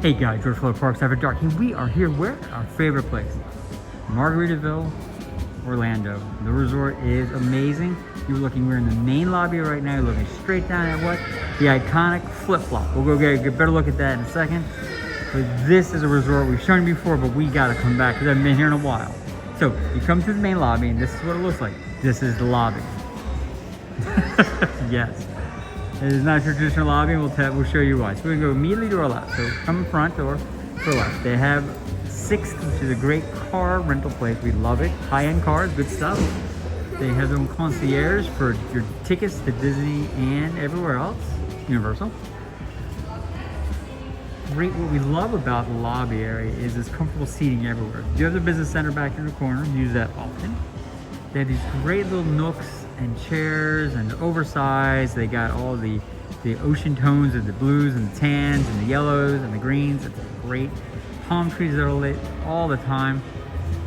Hey guys, George Flow Parks After Dark, and we are here where? Our favorite place, Margaritaville Orlando. The resort is amazing. We're in the main lobby right now. You're looking straight down at what? The iconic flip-flop. We'll go get a better look at that in a second. But this is a resort we've shown you before, but we gotta come back because I haven't been here in a while. So you come to the main lobby, and this is what it looks like. This is the lobby. Yes. It is not your traditional lobby, and we'll show you why. So we're gonna go immediately to our left. So come in front or to our left. They have Sixth, which is a great car rental place. We love it. High-end cars, good stuff. They have their own concierge for your tickets to Disney and everywhere else. Universal. Great. What we love about the lobby area is this comfortable seating everywhere. You have the business center back in the corner. Use that often. They have these great little nooks and chairs and oversized. They got all the ocean tones of the blues and the tans and the yellows and the greens. It's great. Palm trees that are lit all the time.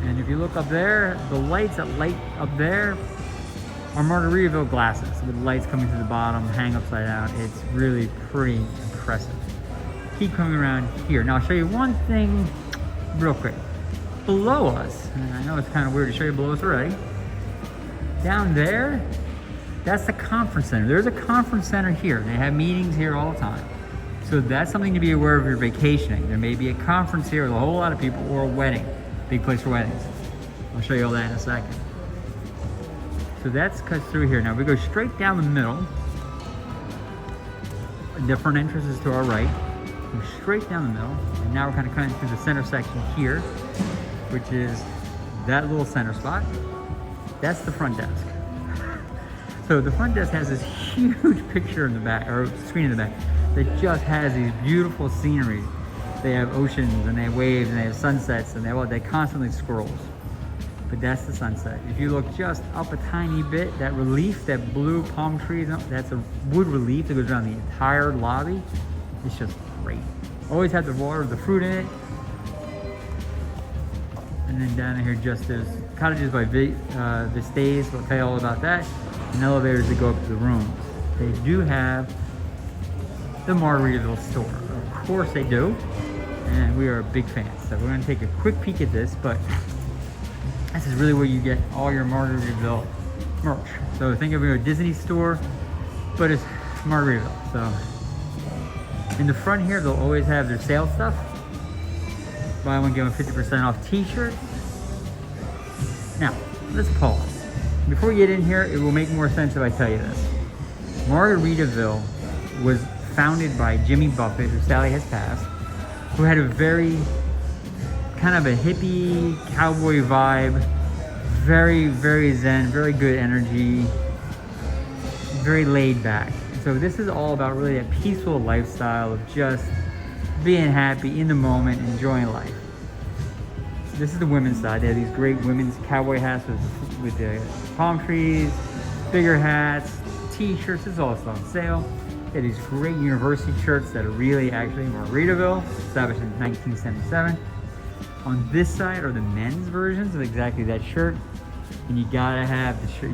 And if you look up there, the lights that light up there are Margaritaville glasses with lights coming to the bottom, hang upside down. It's really pretty impressive. Keep coming around here. Now I'll show you one thing real quick. Below us, and I know it's kind of weird to show you below us already, down there, that's the conference center. There's a conference center here. They have meetings here all the time. So that's something to be aware of if you're vacationing. There may be a conference here with a whole lot of people, or a wedding. Big place for weddings. I'll show you all that in a second. So that's cut through here. Now we go straight down the middle. The front entrance is to our right. Go straight down the middle. And now we're kind of cutting through the center section here, which is that little center spot. That's the front desk. So the front desk has this huge picture in the back, or screen in the back, that just has these beautiful scenery. They have oceans, and they have waves, and they have sunsets, and they constantly scrolls. But that's the sunset. If you look just up a tiny bit, that relief, that blue palm trees, that's a wood relief that goes around the entire lobby. It's just great. Always have the water, the fruit in it. And then down here, just there's cottages by Vistas. We'll tell you all about that. And elevators that go up to the rooms. They do have the Margaritaville store. Of course they do. And we are big fans. So we're going to take a quick peek at this, but this is really where you get all your Margaritaville merch. So think of a Disney store, but it's Margaritaville. So in the front here, they'll always have their sale stuff. Buy one, get one 50% off t-shirts. Now, let's pause. Before we get in here, it will make more sense if I tell you this. Margaritaville was founded by Jimmy Buffett, who sadly has passed, who had a very kind of a hippie cowboy vibe, very, very zen, very good energy, very laid back. And so this is all about really a peaceful lifestyle of just being happy in the moment, enjoying life. This is the women's side. They have these great women's cowboy hats with the palm trees, bigger hats, t-shirts. This is all on sale. They have these great university shirts that are really actually Margaritaville, established in 1977. On this side are the men's versions of exactly that shirt. And you gotta have the shirt,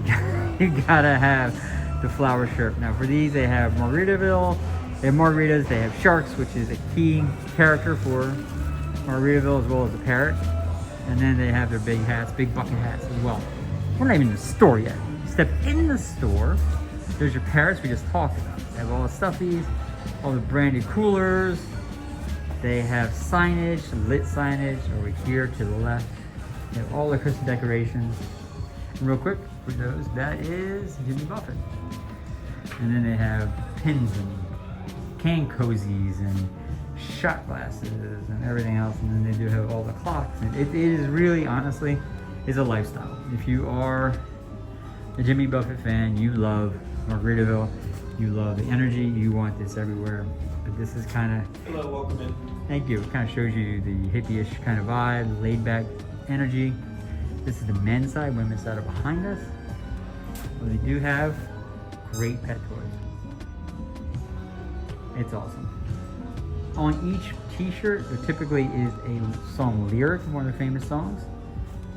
you gotta have the flower shirt. Now for these, they have Margaritaville, they have margaritas, they have sharks, which is a key character for Margaritaville, as well as the parrot. And then they have their big hats, big bucket hats as well. We're not even in the store yet. Step in the store, there's your parrots we just talked about. They have all the stuffies, all the branded coolers. They have signage, lit signage over here to the left. They have all the Christmas decorations. And real quick, for those, that is Jimmy Buffett. And then they have pins and can cozies and shot glasses and everything else. And then they do have all the clocks. And it is really, honestly, is a lifestyle. If you are a Jimmy Buffett fan, you love Margaritaville, you love the energy, you want this everywhere. But this is kind of... Hello, welcome in. Thank you. It kind of shows you the hippie-ish kind of vibe, laid-back energy. This is the men's side. Women's side are behind us. Well, they do have great pet toys. It's awesome. On each t-shirt, there typically is a song lyric from one of their famous songs.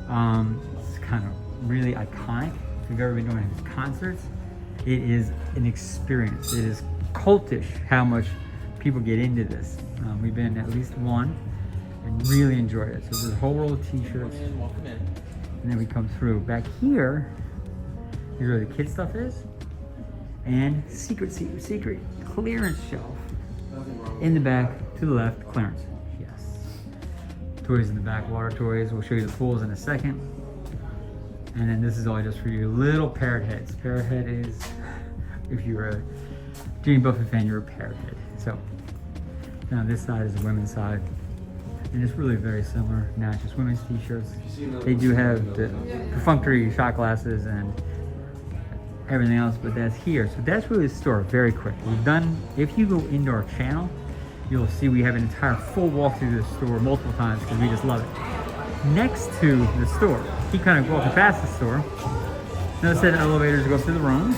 It's kind of really iconic. If you've ever been doing concerts, it is an experience. It is cultish how much people get into this. We've been at least one and really enjoyed it. So there's a whole roll of t-shirts. Welcome in. And then we come through. Back here is where the kid stuff is. And secret clearance shelf. In the back, to the left, clearance. Yes. Toys in the back, water toys. We'll show you the pools in a second. And then this is all just for your little parrot heads. Parrot head is, if you're a Jimmy Buffett fan, you're a parrot head. So, now this side is the women's side. And it's really very similar. Now it's just women's t-shirts. They do have the perfunctory shot glasses and everything else, but that's here. So that's really the store, very quick. We've done, if you go into our channel, you'll see we have an entire full walkthrough of the store multiple times because we just love it. Next to the store, keep kind of walking past the store. Notice that elevators go up to the rooms,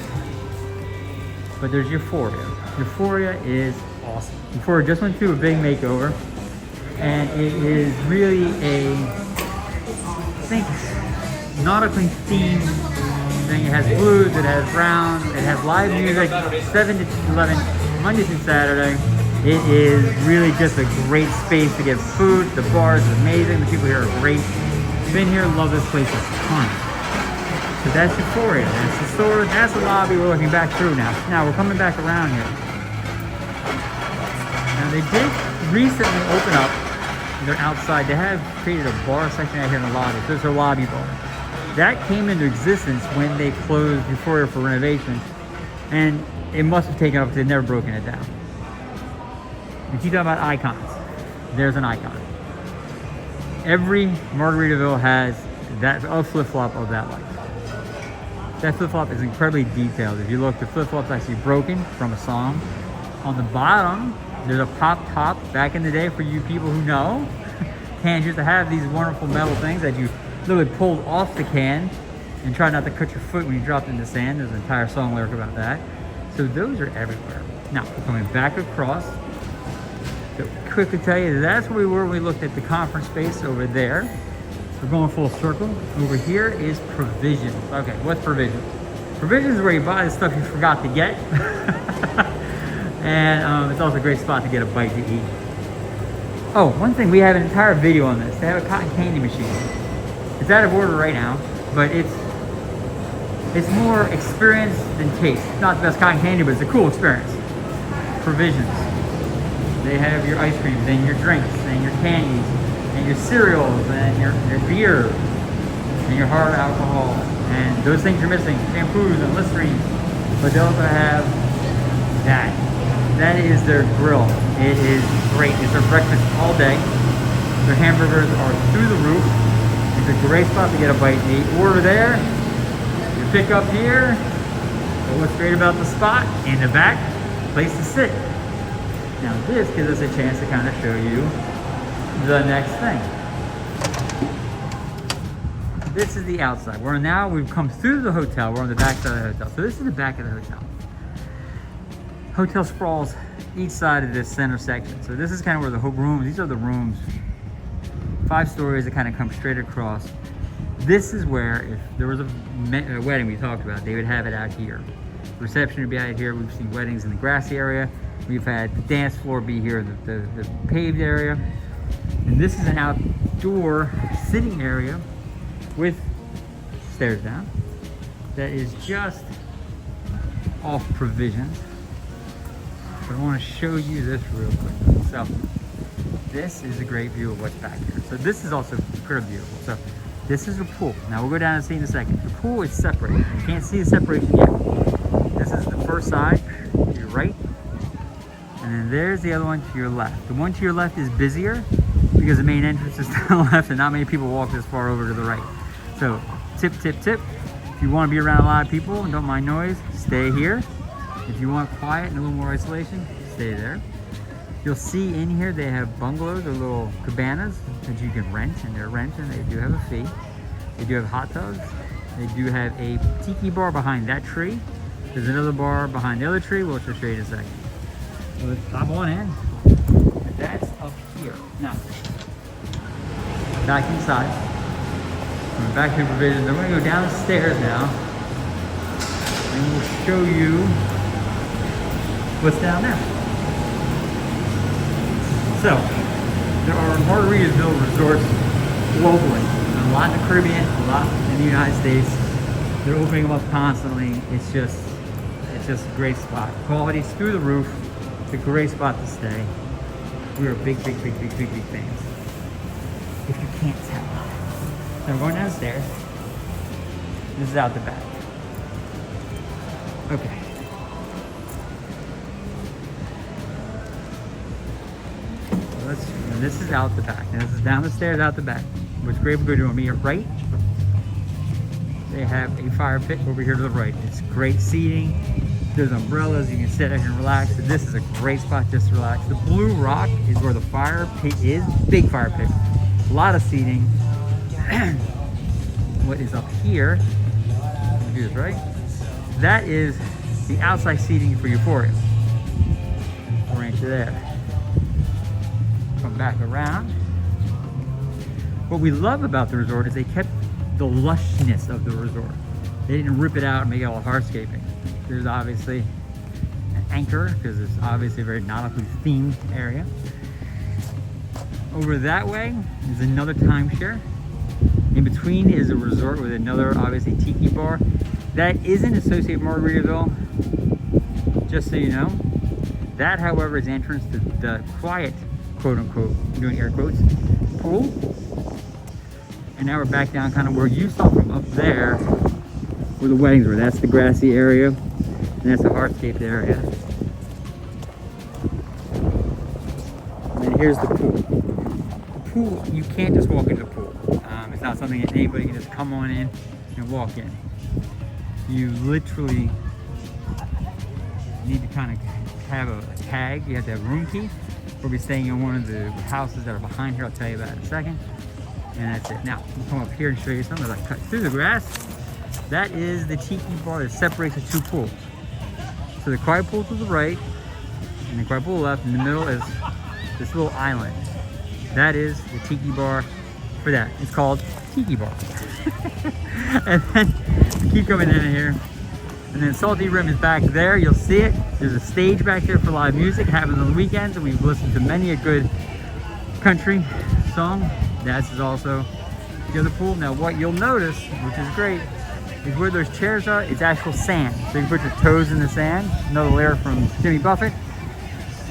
but there's Euphoria. Euphoria is awesome. Euphoria just went through a big makeover, and it is really a, I think, nautically themed thing. It has blues, it has browns, it has live music, 7 to 11, Monday through Saturday. It is really just a great space to get food. The bar is amazing. The people here are great. Been here, love this place a ton. So that's Euphoria. That's the store. That's the lobby we're looking back through now. Now we're coming back around here. Now they did recently open up. They're outside. They have created a bar section out here in the lobby. So there's a lobby bar. That came into existence when they closed Euphoria for renovation, and it must have taken off because they've never broken it down. If you talk about icons, there's an icon. Every Margaritaville has that a flip-flop of that light. That flip-flop is incredibly detailed. If you look, the flip-flop's actually broken from a song. On the bottom, there's a pop top. Back in the day, for you people who know, cans used to have these wonderful metal things that you literally pulled off the can and try not to cut your foot when you dropped in the sand. There's an entire song lyric about that. So those are everywhere. Now, we're coming back across. So quickly tell you, that's where we were when we looked at the conference space over there. We're going full circle. Over here is provisions. Okay, what's provisions? Provisions is where you buy the stuff you forgot to get. And it's also a great spot to get a bite to eat. Oh, one thing, we have an entire video on this. They have a cotton candy machine. It's out of order right now, but it's more experience than taste. It's not the best cotton candy, but it's a cool experience. Provisions. They have your ice creams and your drinks and your candies and your cereals and your beer and your hard alcohol and those things you're missing, shampoos and Listerine. But they also have that. That is their grill. It is great. It's their breakfast all day. Their hamburgers are through the roof. It's a great spot to get a bite to eat. Order there. You pick up here. But what's great about the spot? In the back, place to sit. Now this gives us a chance to kind of show you the next thing. This is the outside. We've come through the hotel. We're on the back side of the hotel. So this is the back of the hotel. Hotel sprawls each side of this center section. So this is kind of where the rooms, these are the rooms, 5 stories that kind of come straight across. This is where, if there was a wedding we talked about, they would have it out here. Reception would be out here. We've seen weddings in the grassy area. We've had the dance floor be here, the paved area. And this is an outdoor sitting area with stairs down that is just off provisions. But I want to show you this real quick. So this is a great view of what's back here. So this is also pretty beautiful. So this is a pool. Now we'll go down and see in a second. The pool is separated. You can't see the separation yet. This is the first side to your right. And then there's the other one to your left. The one to your left is busier because the main entrance is to the left and not many people walk this far over to the right. So tip. If you want to be around a lot of people and don't mind noise, stay here. If you want quiet and a little more isolation, stay there. You'll see in here they have bungalows or little cabanas that you can rent, and they're renting. They do have a fee. They do have hot tubs. They do have a tiki bar behind that tree. There's another bar behind the other tree, which I'll show you in a second. So let's hop on in. That's up here. Now, back inside. We're back to provisions. I'm going to go down the stairs now, and we'll show you what's down there. So, there are Margaritaville resorts globally. A lot in the Caribbean, a lot in the United States. They're opening them up constantly. It's just a great spot. Quality's through the roof. It's a great spot to stay. We are big fans. If you can't tell. Now we're going downstairs. This is out the back. Okay. This is out the back. Now this is down the stairs out the back. What's great, we're going to do immediate right. They have a fire pit over here to the right. It's great seating. There's umbrellas. You can sit there and relax. So this is a great spot just to relax. The blue rock is where the fire pit is. Big fire pit. A lot of seating. What is up here? Let me do this right. That is the outside seating for Euphoria. Right there. Come back around. What we love about the resort is they kept the lushness of the resort. They didn't rip it out and make it all hardscaping. There's obviously an anchor because it's obviously a very nautically themed area. Over that way is another timeshare. In between is a resort with another obviously tiki bar. That isn't associated with Margaritaville, just so you know. That, however, is entrance to the quiet, quote unquote, doing air quotes, pool. And now we're back down kind of where you saw from up there, where the weddings were. That's the grassy area, and that's the hardscaped area. And then here's the pool. The pool, you can't just walk into the pool. It's not something that anybody can just come on in and walk in. You literally need to kind of have a tag. You have to have a room key. We'll be staying in one of the houses that are behind here. I'll tell you about in a second. And that's it. Now, we'll come up here and show you something. As I cut through the grass, that is the tiki bar that separates the two pools. So the quiet pool to the right, and the quiet pool left. In the middle is this little island. That is the tiki bar for that. It's called Tiki Bar. And then keep coming in here. And then Salty Rim is back there. You'll see it. There's a stage back there for live music. Happens on the weekends, and we've listened to many a good country song. This is also the other pool. Now what you'll notice, which is great, is where those chairs are, it's actual sand. So you can put your toes in the sand. Another layer from Jimmy Buffett.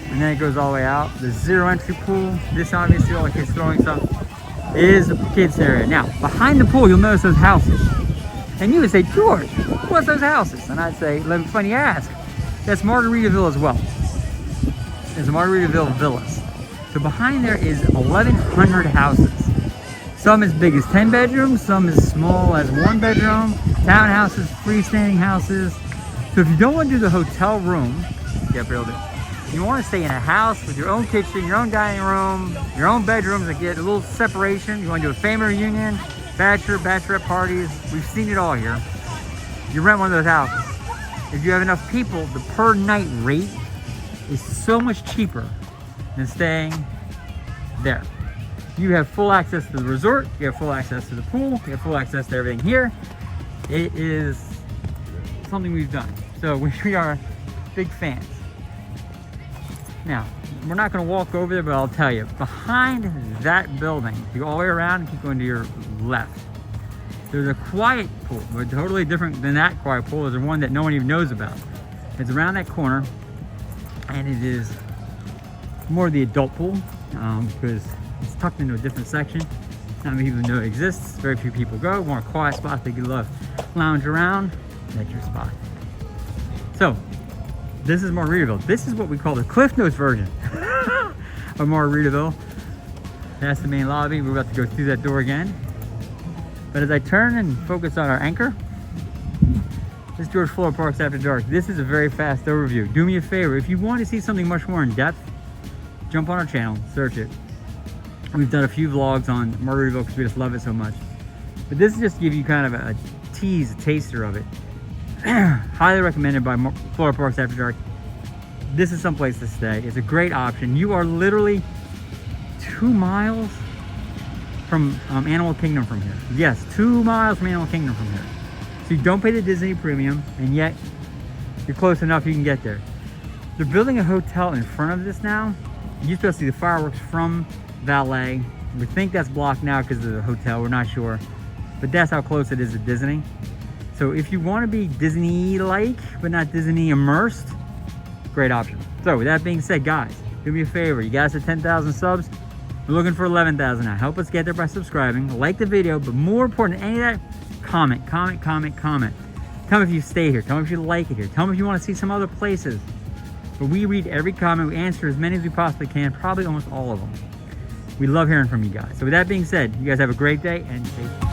And then it goes all the way out. The zero entry pool. This obviously all the kids throwing stuff is the kids area. Now, behind the pool, you'll notice those houses. And you would say, George, what's those houses? And I'd say, funny you ask. That's Margaritaville as well. It's Margaritaville Villas. So behind there is 1,100 houses. Some as big as 10 bedrooms, some as small as 1 bedroom, townhouses, freestanding houses. So if you don't want to do the hotel room, you want to stay in a house with your own kitchen, your own dining room, your own bedrooms that get a little separation. You want to do a family reunion, bachelorette parties. We've seen it all here. You rent one of those houses. If you have enough people, the per night rate is so much cheaper than staying there. You have full access to the resort, you have full access to the pool, you have full access to everything here. It is something we've done. So we are big fans. Now, we're not going to walk over there, but I'll tell you, behind that building, you go all the way around and keep going to your left. There's a quiet pool, but totally different than that quiet pool. There's one that no one even knows about. It's around that corner, and it is more the adult pool because it's tucked into a different section. Not many people know it exists. Very few people go. More quiet spot that you love. Lounge around. That's your spot. So, this is Margaritaville. This is what we call the Cliff Notes version of Margaritaville. That's the main lobby. We're about to go through that door again. But as I turn and focus on our anchor, this is George Florida Parks After Dark. This is a very fast overview. Do me a favor. If you want to see something much more in depth, jump on our channel, search it. We've done a few vlogs on Margaritaville because we just love it so much. But this is just to give you kind of a tease, a taster of it. Highly recommended by Florida Parks After Dark. This is some place to stay. It's a great option. You are literally 2 miles from Animal Kingdom from here. Yes, 2 miles from Animal Kingdom from here. So you don't pay the Disney premium, and yet you're close enough you can get there. They're building a hotel in front of this now, You used to be able to see the fireworks from Valet. We think that's blocked now because of the hotel. We're not sure. But that's how close it is to Disney. So if you want to be Disney-like, but not Disney immersed, great option. So with that being said, guys, do me a favor. You guys at 10,000 subs. We're looking for 11,000 now. Help us get there by subscribing. Like the video, but more important than any of that, comment, comment, comment, comment. Tell me if you stay here. Tell me if you like it here. Tell me if you want to see some other places. But we read every comment. We answer as many as we possibly can. Probably almost all of them. We love hearing from you guys. So with that being said, you guys have a great day and stay